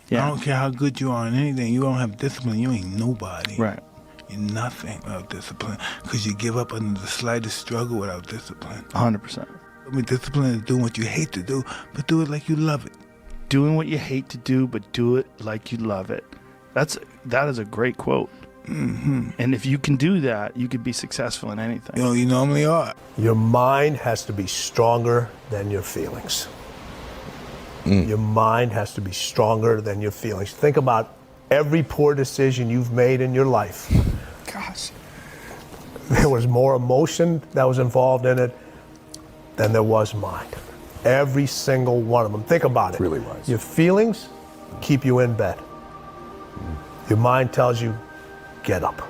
Yeah. I don't care how good you are in anything. You don't have discipline, you ain't nobody. Right. You're nothing without discipline, because you give up under the slightest struggle without discipline. 100%. I mean, discipline is doing what you hate to do, but do it like you love it. Doing what you hate to do, but do it like you love it. That is a great quote. Mm-hmm. And if you can do that, you could be successful in anything. You know, you normally are. Your mind has to be stronger than your feelings. Your mind has to be stronger than your feelings. Think about every poor decision you've made in your life. Gosh. There was more emotion that was involved in it than there was mind. Every single one of them. Think about it. Really was. Your feelings keep you in bed. Your mind tells you, get up.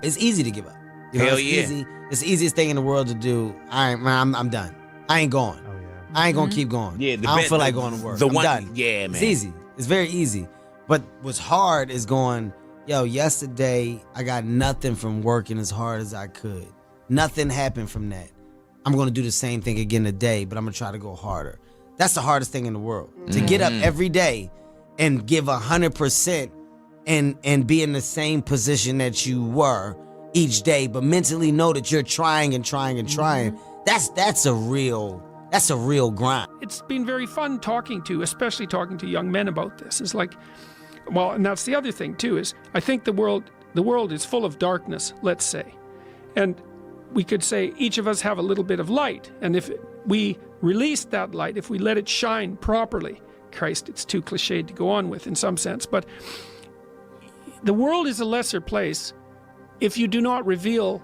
It's easy to give up. You know, Hell it's yeah. easy. It's the easiest thing in the world to do. I'm done. I ain't going. Oh, yeah. I ain't gonna keep going. Yeah, I don't feel like going to work. I'm done. Yeah, man. It's easy. It's very easy. But what's hard is going, yo, yesterday I got nothing from working as hard as I could. Nothing happened from that. I'm going to do the same thing again today, but I'm going to try to go harder. That's the hardest thing in the world. To get up every day and give 100% and be in the same position that you were each day, but mentally know that you're trying and trying and trying. That's a real grind. It's been very fun especially talking to young men about this. It's like, well, and that's the other thing too, is I think the world is full of darkness, let's say. And we could say each of us have a little bit of light. And if we release that light, if we let it shine properly, Christ, it's too cliched to go on with in some sense, but the world is a lesser place if you do not reveal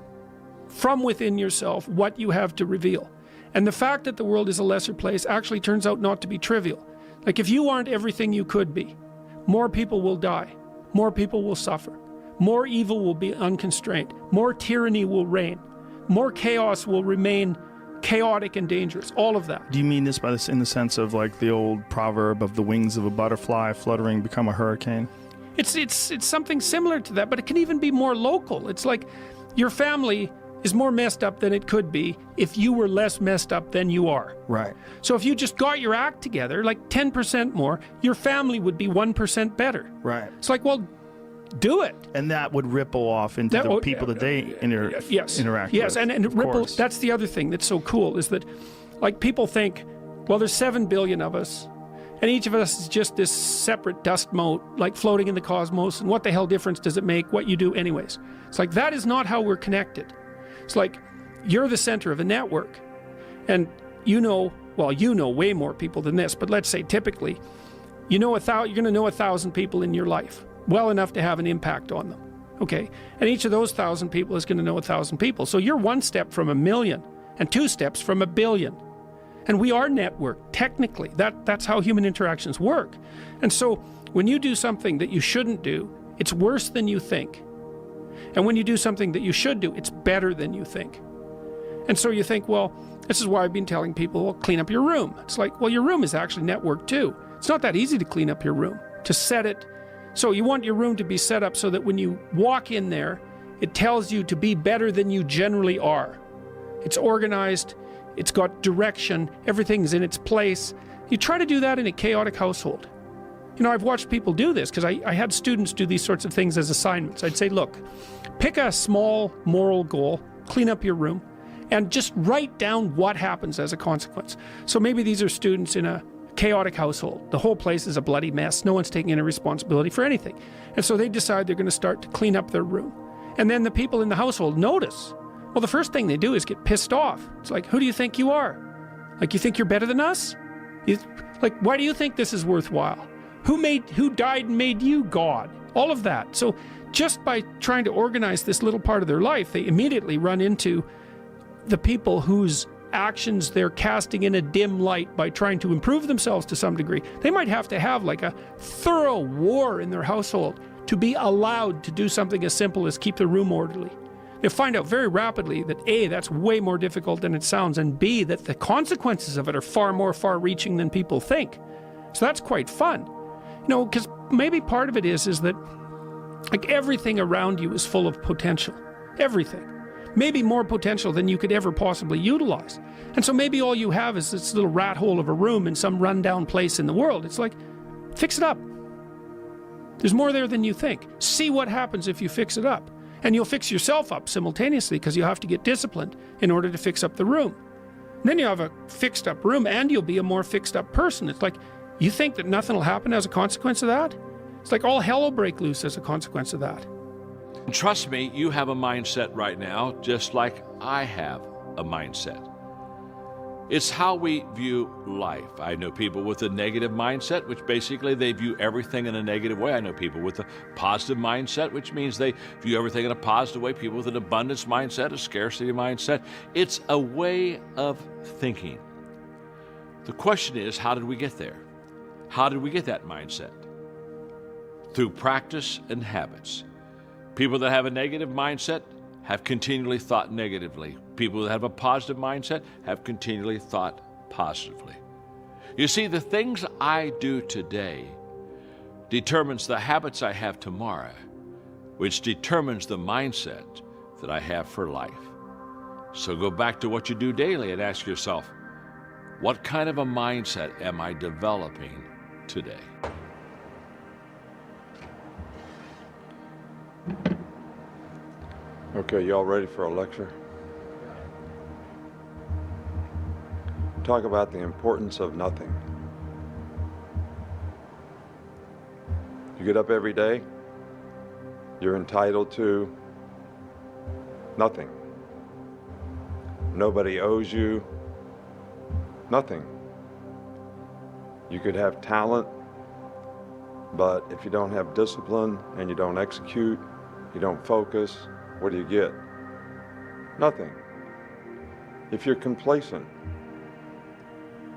from within yourself what you have to reveal. And the fact that the world is a lesser place actually turns out not to be trivial. Like, if you aren't everything you could be, more people will die, more people will suffer, more evil will be unconstrained, more tyranny will reign, more chaos will remain chaotic and dangerous, all of that. Do you mean this in the sense of like the old proverb of the wings of a butterfly fluttering become a hurricane? It's something similar to that, but it can even be more local. It's like your family is more messed up than it could be if you were less messed up than you are. Right. So if you just got your act together, like 10% more, your family would be 1% better. Right. It's like, well, do it. And that would ripple off into the people that they interact with. Yes, and ripple, that's the other thing that's so cool, is that, like, people think, well, there's 7 billion of us, and each of us is just this separate dust mote, like floating in the cosmos, and what the hell difference does it make what you do anyways? It's like, that is not how we're connected. It's like, you're the center of a network, and you know way more people than this, but let's say typically, you're going to know 1,000 people in your life, well enough to have an impact on them, okay? And each of those 1,000 people is going to know 1,000 people. So you're one step from 1,000,000 and 2 steps from 1,000,000,000. And we are networked, technically. That's how human interactions work. And so when you do something that you shouldn't do, it's worse than you think. And when you do something that you should do, it's better than you think. And so you think, well, this is why I've been telling people, well, clean up your room. It's like, well, your room is actually networked too. It's not that easy to clean up your room, to set it. So you want your room to be set up so that when you walk in there, it tells you to be better than you generally are. It's organized, it's got direction, everything's in its place. You try to do that in a chaotic household. You know, I've watched people do this because I had students do these sorts of things as assignments. I'd say, look, pick a small moral goal, clean up your room, and just write down what happens as a consequence. So maybe these are students in a chaotic household. The whole place is a bloody mess. No one's taking any responsibility for anything. And so they decide they're going to start to clean up their room. And then the people in the household notice. Well, the first thing they do is get pissed off. It's like, who do you think you are? Like, you think you're better than us? Like, why do you think this is worthwhile? Who died and made you God? All of that. So just by trying to organize this little part of their life, they immediately run into the people whose actions they're casting in a dim light by trying to improve themselves to some degree. They might have to have like a thorough war in their household to be allowed to do something as simple as keep the room orderly. They'll find out very rapidly that A, that's way more difficult than it sounds, and B, that the consequences of it are far more far-reaching than people think. So that's quite fun. You know, because maybe part of it is that like everything around you is full of potential. Everything. Maybe more potential than you could ever possibly utilize. And so maybe all you have is this little rat hole of a room in some rundown place in the world. It's like, fix it up. There's more there than you think. See what happens if you fix it up. And you'll fix yourself up simultaneously because you have to get disciplined in order to fix up the room. And then you have a fixed up room and you'll be a more fixed up person. It's like, you think that nothing will happen as a consequence of that? It's like all hell will break loose as a consequence of that. Trust me, you have a mindset right now, just like I have a mindset. It's how we view life. I know people with a negative mindset, which basically they view everything in a negative way. I know people with a positive mindset, which means they view everything in a positive way. People with an abundance mindset, a scarcity mindset. It's a way of thinking. The question is, how did we get there? How did we get that mindset? Through practice and habits. People that have a negative mindset have continually thought negatively. People that have a positive mindset have continually thought positively. You see, the things I do today determines the habits I have tomorrow, which determines the mindset that I have for life. So go back to what you do daily and ask yourself, what kind of a mindset am I developing today? Okay, y'all ready for a lecture? Talk about the importance of nothing. You get up every day, you're entitled to nothing. Nobody owes you nothing. You could have talent, but if you don't have discipline and you don't execute, you don't focus, what do you get? Nothing. If you're complacent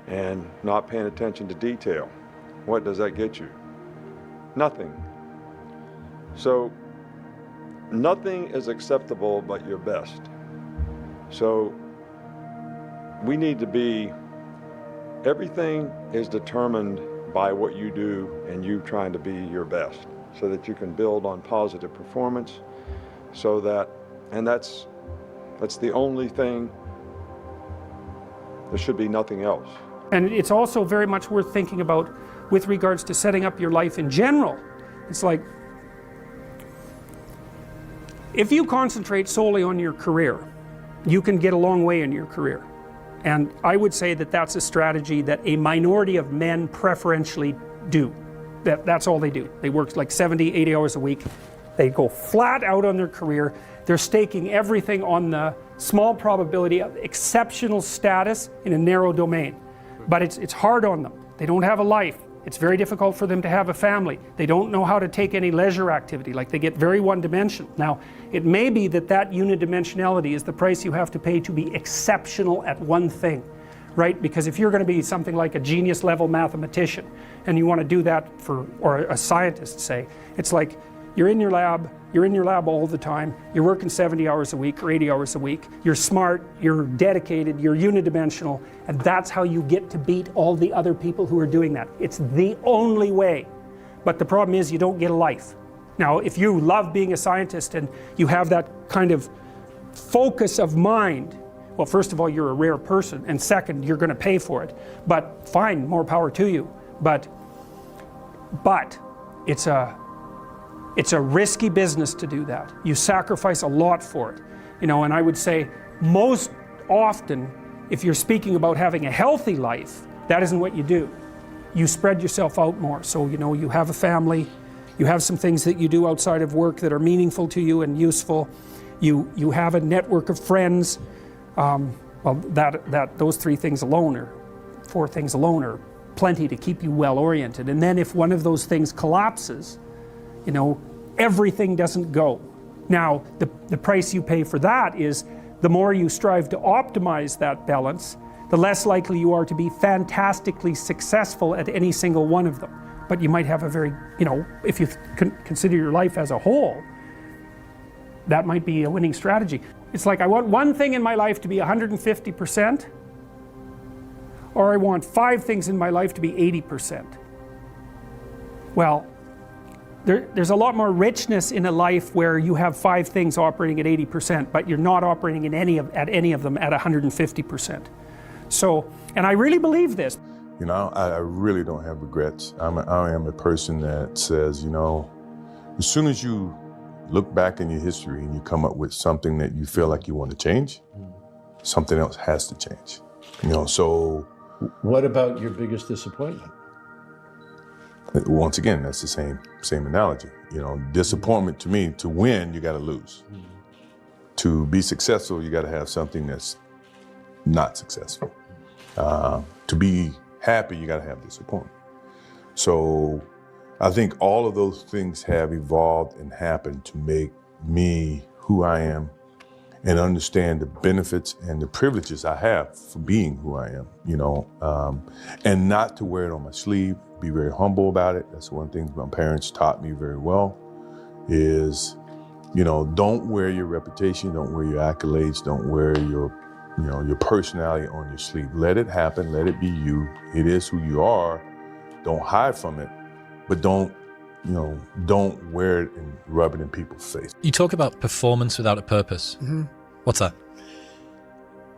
and not paying attention to detail, what does that get you? Nothing. So nothing is acceptable but your best. So we need to be, everything is determined by what you do and you trying to be your best so that you can build on positive performance. So that, and that's the only thing, there should be nothing else. And it's also very much worth thinking about with regards to setting up your life in general. It's like, if you concentrate solely on your career, you can get a long way in your career. And I would say that that's a strategy that a minority of men preferentially do. That's all they do. They work like 70, 80 hours a week. They go flat out on their career. They're staking everything on the small probability of exceptional status in a narrow domain. But it's hard on them. They don't have a life. It's very difficult for them to have a family. They don't know how to take any leisure activity. Like, they get very one-dimensional. Now, it may be that that unidimensionality is the price you have to pay to be exceptional at one thing, right? Because if you're going to be something like a genius level mathematician and you want to do that for, or a scientist, say, it's like, you're in your lab all the time, you're working 70 hours a week or 80 hours a week, you're smart, you're dedicated, you're unidimensional, and that's how you get to beat all the other people who are doing that. It's the only way. But the problem is you don't get a life. Now, if you love being a scientist and you have that kind of focus of mind, well, first of all, you're a rare person, and second, you're going to pay for it. But fine, more power to you. But it's a risky business to do that. You sacrifice a lot for it. You know, and I would say most often, if you're speaking about having a healthy life, that isn't what you do. You spread yourself out more. So, you know, you have a family, you have some things that you do outside of work that are meaningful to you and useful. You have a network of friends. Well, those 3 things alone, or 4 things alone, are plenty to keep you well oriented. And then if one of those things collapses, you know, everything doesn't go. Now, the price you pay for that is the more you strive to optimize that balance, the less likely you are to be fantastically successful at any single one of them. But you might have a very, you know, if you consider your life as a whole, that might be a winning strategy. It's like, I want one thing in my life to be 150%, or I want 5 things in my life to be 80%. Well, there's a lot more richness in a life where you have 5 things operating at 80%, but you're not operating at any of them at 150%. So, and I really believe this. You know, I really don't have regrets. I am a person that says, you know, as soon as you look back in your history and you come up with something that you feel like you want to change, something else has to change. You know, so. What about your biggest disappointment? Once again, that's the same analogy. You know, disappointment to me, to win, you got to lose. To be successful, you got to have something that's not successful. To be happy, you got to have disappointment. So I think all of those things have evolved and happened to make me who I am and understand the benefits and the privileges I have for being who I am, you know, and not to wear it on my sleeve, be very humble about it. That's one thing my parents taught me very well is, you know, don't wear your reputation, don't wear your accolades, don't wear your, you know, your personality on your sleeve. Let it happen, let it be you. It is who you are. Don't hide from it, but don't wear it and rub it in people's face. You talk about performance without a purpose. Mm-hmm. What's that?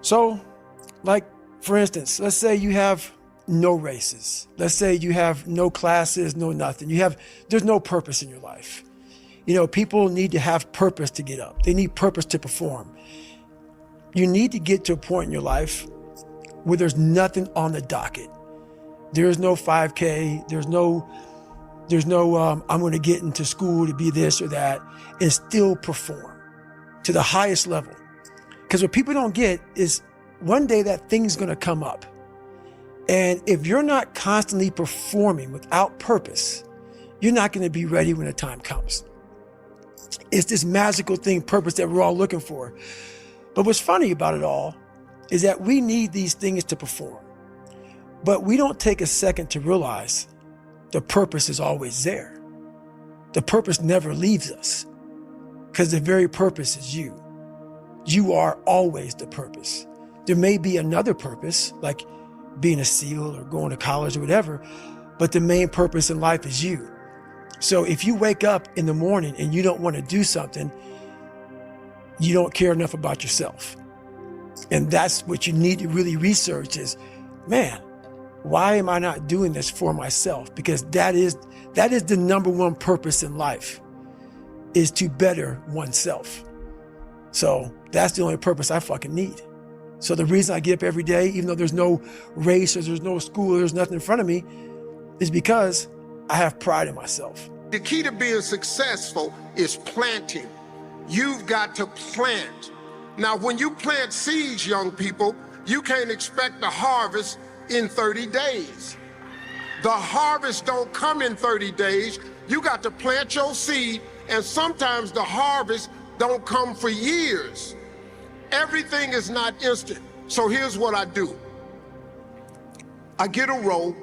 So, like, for instance, let's say you have no races. Let's say you have no classes, no nothing. There's no purpose in your life. You know, people need to have purpose to get up. They need purpose to perform. You need to get to a point in your life where there's nothing on the docket. There's no 5K. There's no I'm going to get into school to be this or that and still perform to the highest level. Because what people don't get is one day that thing's going to come up. And if you're not constantly performing without purpose, you're not going to be ready when the time comes. It's this magical thing, purpose, that we're all looking for. But what's funny about it all is that we need these things to perform. But we don't take a second to realize the purpose is always there. The purpose never leaves us because the very purpose is you. You are always the purpose. There may be another purpose, like being a SEAL or going to college or whatever, but the main purpose in life is you. So if you wake up in the morning and you don't want to do something, you don't care enough about yourself. And that's what you need to really research is, man, why am I not doing this for myself? Because that is the number one purpose in life, is to better oneself. So that's the only purpose I fucking need. So the reason I get up every day, even though there's no race or there's no school, or there's nothing in front of me, is because I have pride in myself. The key to being successful is planting. You've got to plant. Now, when you plant seeds, young people, you can't expect the harvest in 30 days. The harvest don't come in 30 days. You got to plant your seed, and sometimes the harvest don't come for years. Everything is not instant. So here's what I do. I get a row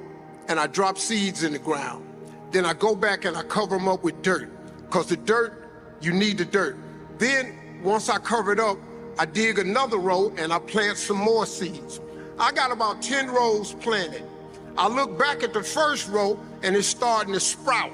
and I drop seeds in the ground. Then I go back and I cover them up with dirt, because the dirt, you need the dirt. Then once I cover it up, I dig another row and I plant some more seeds. I got about 10 rows planted. I look back at the first row and it's starting to sprout.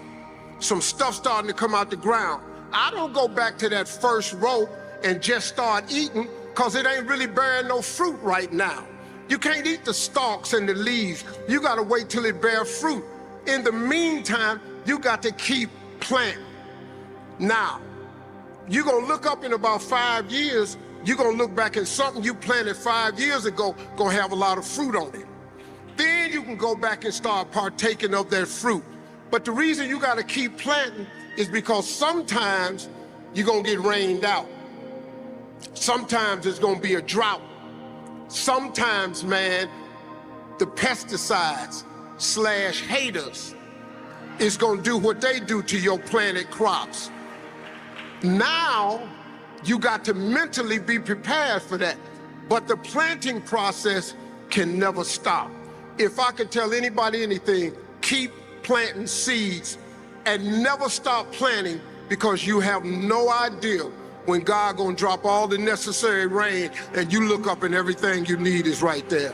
Some stuff starting to come out the ground. I don't go back to that first row and just start eating, because it ain't really bearing no fruit right now. You can't eat the stalks and the leaves. You gotta wait till it bears fruit. In the meantime, you got to keep planting. Now, you're gonna look up in about 5 years, you're gonna look back at something you planted 5 years ago, gonna have a lot of fruit on it. Then you can go back and start partaking of that fruit. But the reason you gotta keep planting is because sometimes you're gonna get rained out. Sometimes it's gonna be a drought. Sometimes, man, the pesticides / haters is gonna do what they do to your planted crops. Now, you got to mentally be prepared for that. But the planting process can never stop. If I could tell anybody anything, keep planting seeds and never stop planting, because you have no idea when God gonna drop all the necessary rain and you look up and everything you need is right there.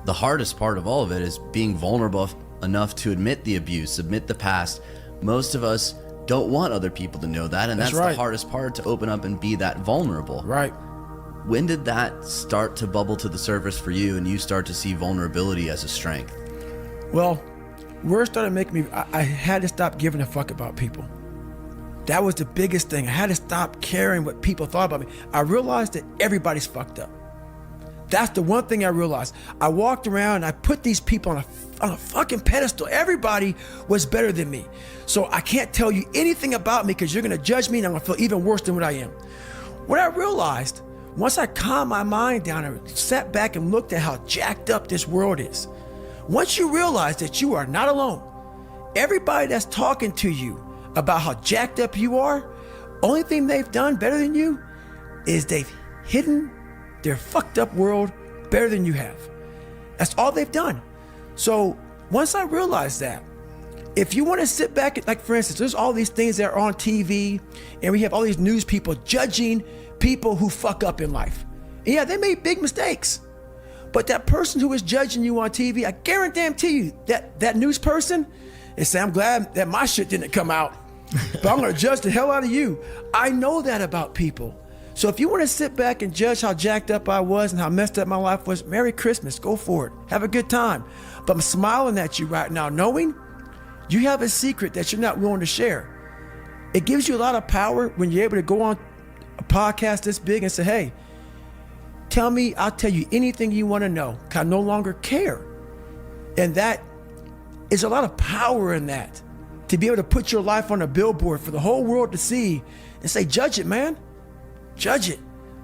The hardest part of all of it is being vulnerable enough to admit the abuse, admit the past. Most of us don't want other people to know that, and that's right. The hardest part, to open up and be that vulnerable. Right. When did that start to bubble to the surface for you and you start to see vulnerability as a strength? Well, where it started making me, I had to stop giving a fuck about people. That was the biggest thing. I had to stop caring what people thought about me. I realized that everybody's fucked up. That's the one thing I realized. I walked around and I put these people on a fucking pedestal. Everybody was better than me. So I can't tell you anything about me because you're gonna judge me and I'm gonna feel even worse than what I am. What I realized, once I calmed my mind down and sat back and looked at how jacked up this world is, once you realize that you are not alone, everybody that's talking to you about how jacked up you are, only thing they've done better than you is they've hidden their fucked up world better than you have. That's all they've done. So once I realized that, if you want to sit back, like for instance, there's all these things that are on TV and we have all these news people judging people who fuck up in life. And yeah, they made big mistakes. But that person who is judging you on TV, I guarantee you that news person is saying, I'm glad that my shit didn't come out, but I'm gonna judge the hell out of you. I know that about people. So if you want to sit back and judge how jacked up I was and how messed up my life was, Merry Christmas, go for it. Have a good time. But I'm smiling at you right now, knowing you have a secret that you're not willing to share. It gives you a lot of power when you're able to go on a podcast this big and say, hey, tell me, I'll tell you anything you want to know, because I no longer care. And that is a lot of power in that, to be able to put your life on a billboard for the whole world to see and say, judge it, man. Judge it.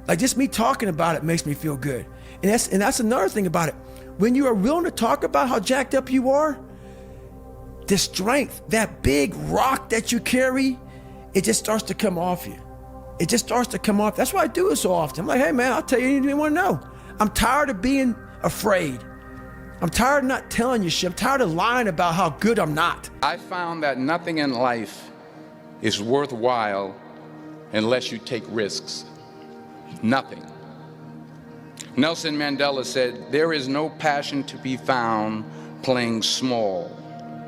Like just me talking about it makes me feel good. And that's another thing about it. When you are willing to talk about how jacked up you are, the strength, that big rock that you carry, it just starts to come off you. It just starts to come off. That's why I do it so often. I'm like, hey man, I'll tell you anything you want to know. I'm tired of being afraid. I'm tired of not telling you shit. I'm tired of lying about how good I'm not. I found that nothing in life is worthwhile unless you take risks. Nothing. Nelson Mandela said, there is no passion to be found playing small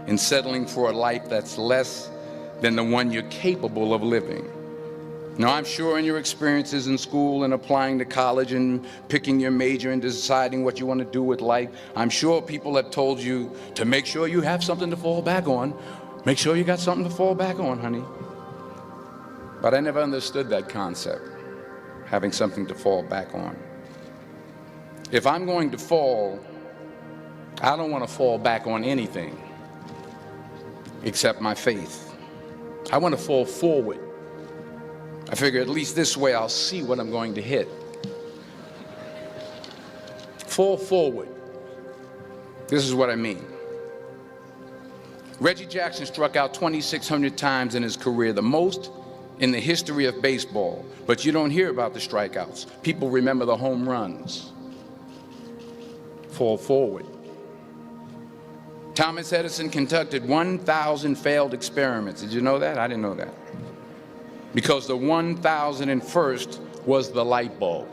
and settling for a life that's less than the one you're capable of living. Now, I'm sure in your experiences in school and applying to college and picking your major and deciding what you want to do with life, I'm sure people have told you to make sure you have something to fall back on. Make sure you got something to fall back on, honey. But I never understood that concept, having something to fall back on. If I'm going to fall, I don't want to fall back on anything except my faith. I want to fall forward. I figure at least this way I'll see what I'm going to hit. Fall forward. This is what I mean. Reggie Jackson struck out 2,600 times in his career, the most in the history of baseball. But you don't hear about the strikeouts. People remember the home runs. Fall forward. Thomas Edison conducted 1,000 failed experiments. Did you know that? I didn't know that. Because the 1,001st was the light bulb.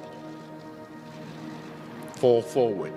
Fall forward.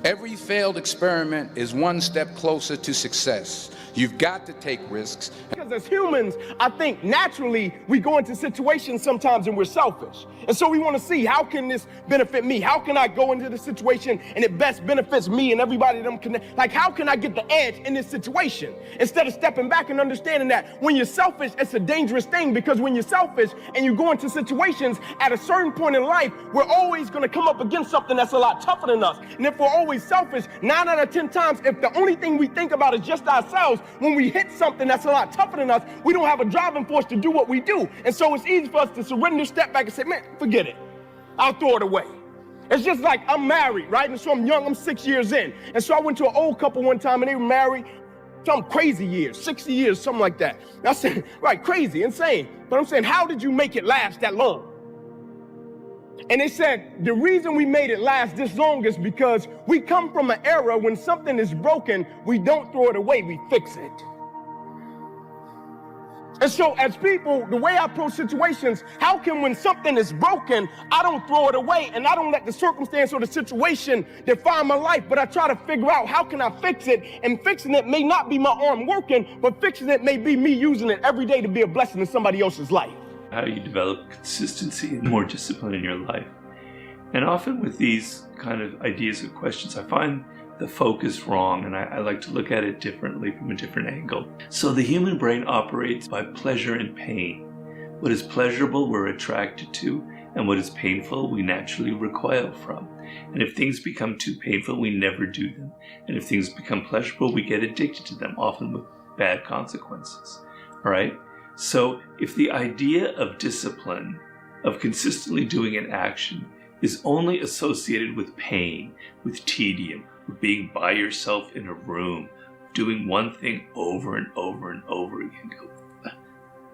Every failed experiment is one step closer to success. You've got to take risks. Because as humans, I think naturally we go into situations sometimes and we're selfish. And so we want to see, how can this benefit me? How can I go into the situation and it best benefits me and everybody that I'm connected? Like, how can I get the edge in this situation? Instead of stepping back and understanding that when you're selfish, it's a dangerous thing, because when you're selfish and you go into situations at a certain point in life, we're always going to come up against something that's a lot tougher than us. And if we're always selfish, 9 out of 10 times, if the only thing we think about is just ourselves, when we hit something that's a lot tougher than us, we don't have a driving force to do what we do. And so it's easy for us to surrender, step back and say, man, forget it. I'll throw it away. It's just like I'm married, right? And so I'm young, I'm 6 years in. And so I went to an old couple one time and they were married some crazy years, 60 years, something like that. And I said, right, crazy, insane. But I'm saying, how did you make it last that long? And they said, the reason we made it last this long is because we come from an era when something is broken, we don't throw it away, we fix it. And so as people, the way I approach situations, how can when something is broken, I don't throw it away and I don't let the circumstance or the situation define my life, but I try to figure out how can I fix it, and fixing it may not be my arm working, but fixing it may be me using it every day to be a blessing in somebody else's life. How do you develop consistency and more discipline in your life? And often with these kind of ideas or questions, I find the focus wrong, and I like to look at it differently from a different angle. So the human brain operates by pleasure and pain. What is pleasurable, we're attracted to, and what is painful, we naturally recoil from. And if things become too painful, we never do them. And if things become pleasurable, we get addicted to them, often with bad consequences. All right? So if the idea of discipline, of consistently doing an action, is only associated with pain, with tedium, with being by yourself in a room, doing one thing over and over and over again,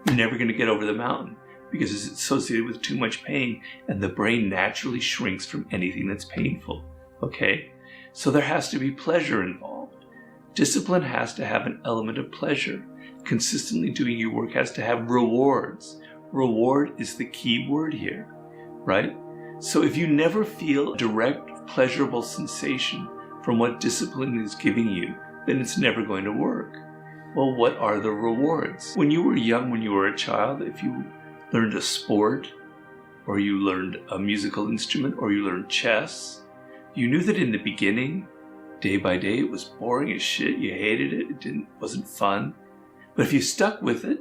you're never going to get over the mountain, because it's associated with too much pain, and the brain naturally shrinks from anything that's painful. Okay? So there has to be pleasure involved. Discipline has to have an element of pleasure. Consistently doing your work has to have rewards. Reward is the key word here, right? So if you never feel direct, pleasurable sensation from what discipline is giving you, then it's never going to work. Well, what are the rewards? When you were young, when you were a child, if you learned a sport, or you learned a musical instrument, or you learned chess, you knew that in the beginning, day by day, it was boring as shit, you hated it, wasn't fun. But if you stuck with it,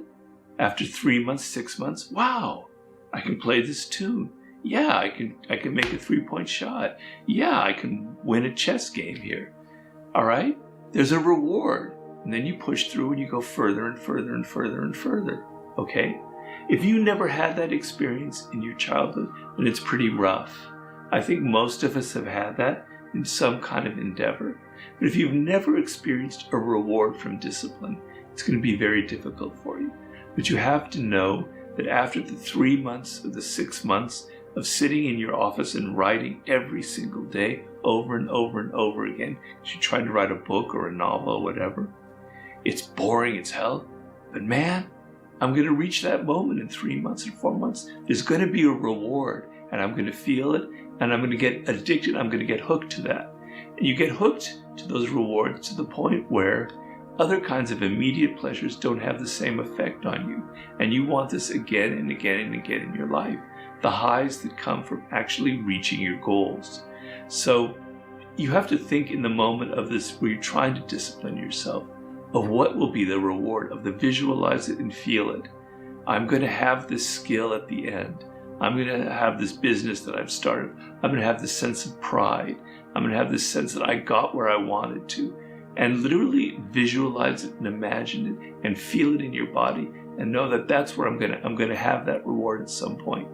after 3 months, 6 months, wow, I can play this tune. Yeah, I can make a 3-point shot. Yeah, I can win a chess game here. All right? There's a reward. And then you push through and you go further and further and further and further. Okay? If you never had that experience in your childhood, then it's pretty rough. I think most of us have had that in some kind of endeavor. But if you've never experienced a reward from discipline, it's going to be very difficult for you. But you have to know that after the 3 months or the 6 months of sitting in your office and writing every single day over and over and over again, because you're trying to write a book or a novel or whatever, it's boring as hell. But man, I'm going to reach that moment in 3 months or 4 months. There's going to be a reward, and I'm going to feel it, and I'm going to get addicted. I'm going to get hooked to that. And you get hooked to those rewards to the point where other kinds of immediate pleasures don't have the same effect on you. And you want this again and again and again in your life. The highs that come from actually reaching your goals. So you have to think in the moment of this where you're trying to discipline yourself of what will be the reward, of the visualize it and feel it. I'm going to have this skill at the end. I'm going to have this business that I've started. I'm going to have this sense of pride. I'm going to have this sense that I got where I wanted to. And literally visualize it and imagine it and feel it in your body and know that that's where I'm going to have that reward at some point.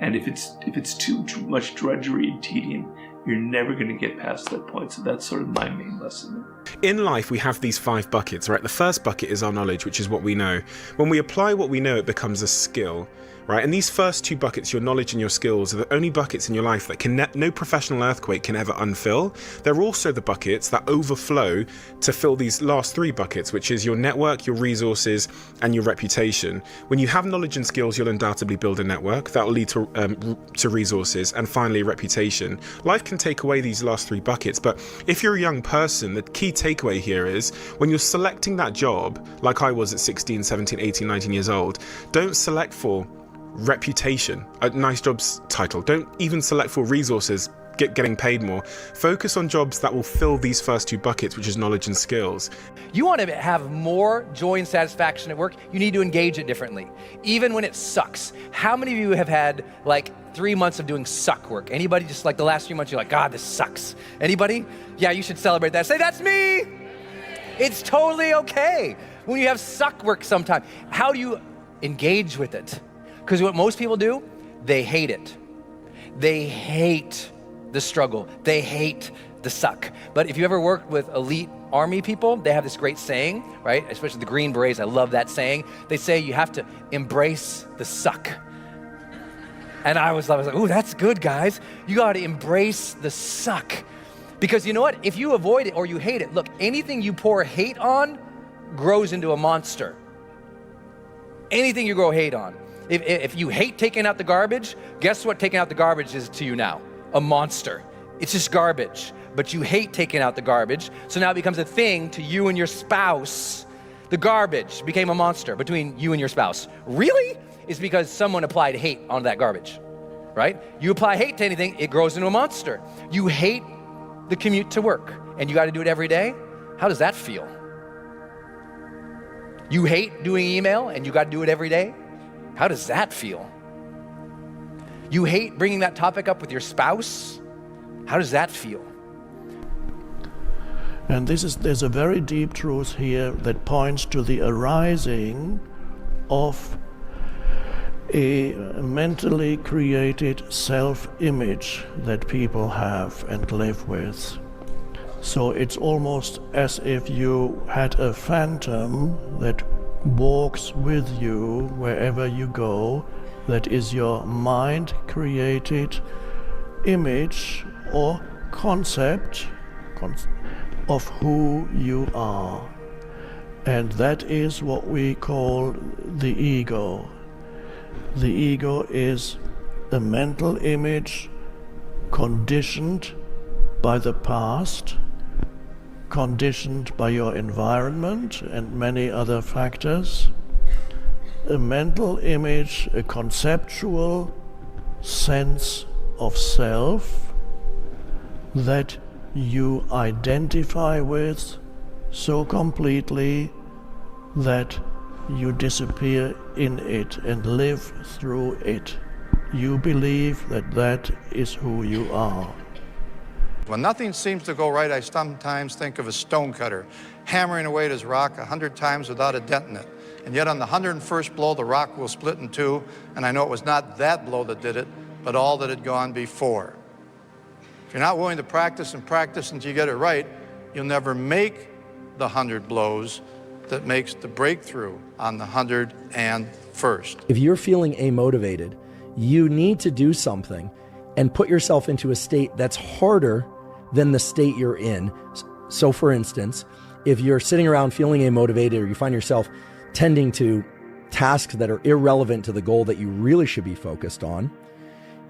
And if it's too much drudgery and tedium, you're never going to get past that point. So that's sort of my main lesson. In life, we have these 5 buckets, right? The first bucket is our knowledge, which is what we know. When we apply what we know, it becomes a skill, right? And these first 2 buckets, your knowledge and your skills, are the only buckets in your life that no professional earthquake can ever unfill. They're also the buckets that overflow to fill these last 3 buckets, which is your network, your resources, and your reputation. When you have knowledge and skills, you'll undoubtedly build a network. That will lead to resources, and finally, reputation. Life can take away these last 3 buckets, but if you're a young person, the key takeaway here is when you're selecting that job, like I was at 16, 17, 18, 19 years old, don't select for reputation, a nice jobs title. Don't even select for resources, getting paid more. Focus on jobs that will fill these first 2 buckets, which is knowledge and skills. You want to have more joy and satisfaction at work, you need to engage it differently, even when it sucks. How many of you have had like 3 months of doing suck work? Anybody? Just like the last 3 months, you're like, God, this sucks. Anybody? Yeah, you should celebrate that. Say, that's me. It's totally okay when you have suck work sometime. How do you engage with it? Because what most people do, they hate it. They hate the struggle. They hate the suck. But if you ever worked with elite army people, they have this great saying, right? Especially the Green Berets, I love that saying. They say you have to embrace the suck. And I was like, ooh, that's good, guys. You got to embrace the suck. Because you know what? If you avoid it or you hate it, look, anything you pour hate on grows into a monster. Anything you grow hate on. If you hate taking out the garbage, guess what taking out the garbage is to you now? A monster. It's just garbage. But you hate taking out the garbage, so now it becomes a thing to you and your spouse. The garbage became a monster between you and your spouse. Really? It's because someone applied hate on that garbage, right? You apply hate to anything, it grows into a monster. You hate the commute to work. and you got to do it every day? How does that feel? You hate doing email and you got to do it every day? How does that feel? You hate bringing that topic up with your spouse? How does that feel? And there's a very deep truth here that points to the arising of a mentally created self-image that people have and live with. So it's almost as if you had a phantom that walks with you wherever you go, that is your mind-created image or concept of who you are. And that is what we call the ego. The ego is a mental image conditioned by the past, conditioned by your environment and many other factors. A mental image, a conceptual sense of self that you identify with so completely that you disappear in it and live through it. You believe that that is who you are. When nothing seems to go right, I sometimes think of a stonecutter hammering away at his rock 100 times without a dent in it. And yet on the 101st blow, the rock will split in two, and I know it was not that blow that did it, but all that had gone before. If you're not willing to practice and practice until you get it right, you'll never make the 100 blows that makes the breakthrough on the 101st. If you're feeling amotivated, you need to do something and put yourself into a state that's harder than the state you're in. So for instance, if you're sitting around feeling amotivated or you find yourself tending to tasks that are irrelevant to the goal that you really should be focused on,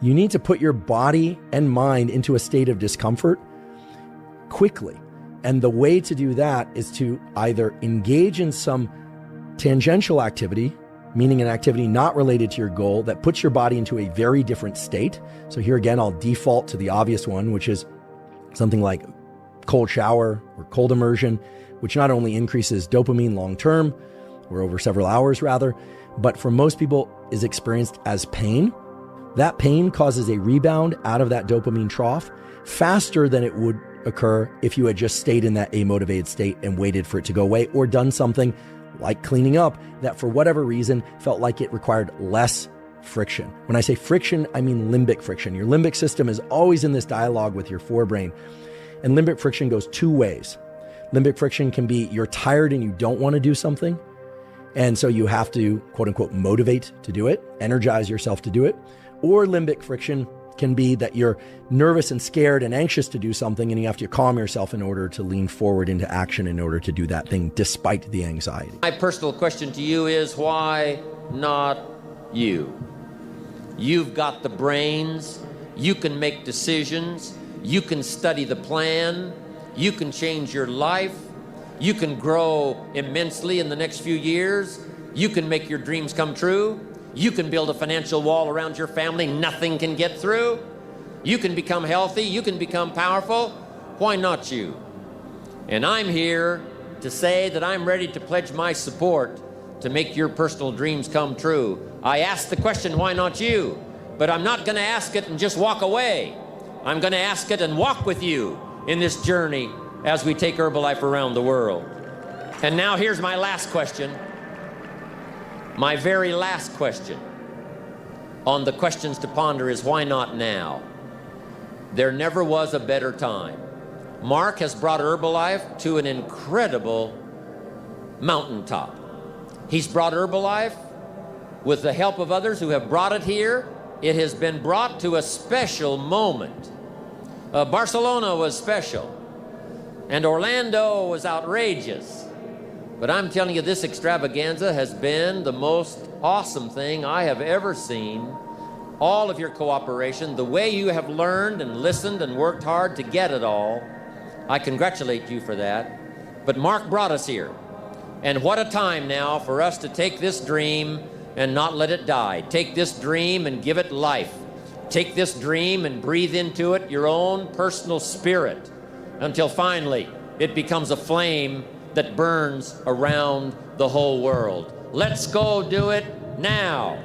you need to put your body and mind into a state of discomfort quickly. And the way to do that is to either engage in some tangential activity, meaning an activity not related to your goal that puts your body into a very different state. So here again, I'll default to the obvious one, which is something like cold shower or cold immersion, which not only increases dopamine long-term, or over several hours rather, but for most people is experienced as pain. That pain causes a rebound out of that dopamine trough faster than it would occur if you had just stayed in that amotivated state and waited for it to go away, or done something like cleaning up that for whatever reason felt like it required less friction. When I say friction, I mean limbic friction. Your limbic system is always in this dialogue with your forebrain. And limbic friction goes two ways. Limbic friction can be you're tired and you don't want to do something, and so you have to, quote unquote, motivate to do it, energize yourself to do it. Or limbic friction can be that you're nervous and scared and anxious to do something, and you have to calm yourself in order to lean forward into action in order to do that thing despite the anxiety. My personal question to you is, why not you? You've got the brains, you can make decisions, you can study the plan, you can change your life, you can grow immensely in the next few years, you can make your dreams come true, you can build a financial wall around your family nothing can get through, you can become healthy, you can become powerful. Why not you? And I'm here to say that I'm ready to pledge my support to make your personal dreams come true. I asked the question, why not you? But I'm not going to ask it and just walk away. I'm going to ask it and walk with you in this journey as we take Herbalife around the world. And now here's my last question. My very last question on the questions to ponder is, why not now? There never was a better time. Mark has brought Herbalife to an incredible mountaintop. He's brought Herbalife with the help of others who have brought it here. It has been brought to a special moment. Barcelona was special, and Orlando was outrageous. But I'm telling you, this extravaganza has been the most awesome thing I have ever seen. All of your cooperation, the way you have learned and listened and worked hard to get it all, I congratulate you for that. But Mark brought us here. And what a time now for us to take this dream and not let it die. Take this dream and give it life. Take this dream and breathe into it your own personal spirit. until finally it becomes a flame that burns around the whole world. Let's go do it now.